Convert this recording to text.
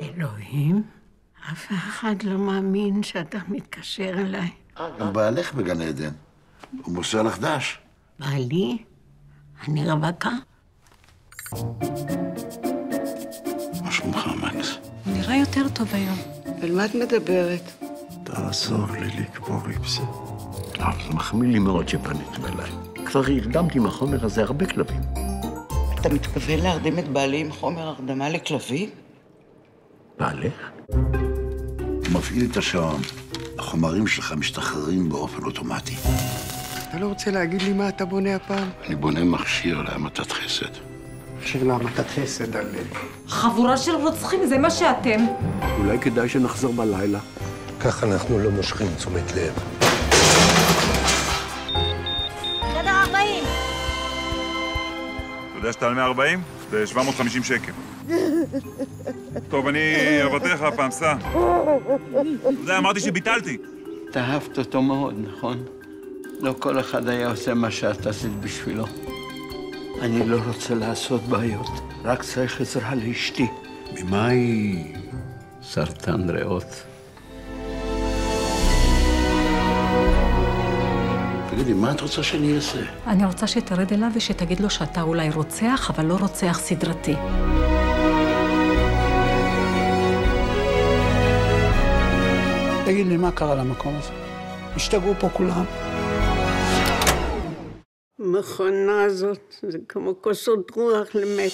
אלוהים, אף אחד לא מאמין שאתה מתקשר אליי. גם בעלך בגן עדן. הוא מוסר לך דש. בעלי? אני רווקה? מה שלומך, מקס? נראה יותר טוב היום. על מה את מדברת? תעזור לי לקבור איפסי. זה מחמיא לי מאוד שפנית אליי. כבר הרדמתי מהחומר הזה הרבה כלבים. אתה מתכוון להרדים את בעלי עם חומר הרדמה לכלבים? בעלך? הוא מפעיל את השעון. החומרים שלך משתחררים באופן אוטומטי. אתה לא רוצה להגיד לי מה אתה בונה הפעם? אני בונה מכשיר להמתת חסד. מכשיר להמתת חסד, הלב. חבורה של רוצחים, זה מה שאתם. אולי כדאי שנחזור בלילה. כך אנחנו לא מושכים תשומת לב. חדר 40. אתה יודע שאתה על 140? זה 750 שקל. טוב, אני אבטח הפעם, סע. אתה יודע, אמרתי שביטלתי. אתה אהבת אותו מאוד, נכון? לא כל אחד היה עושה מה שאת עשית בשבילו. אני לא רוצה לעשות בעיות, רק צריך עזרה לאשתי. ממה היא? סרטן ריאות. תגידי, מה את רוצה שאני אעשה? אני רוצה שתרד אליו ושתגיד לו שאתה אולי רוצח, אבל לא רוצח סדרתי. תגיד לי, מה קרה למקום הזה? השתגעו פה כולם. המכונה הזאת זה כמו כוסות רוח למת.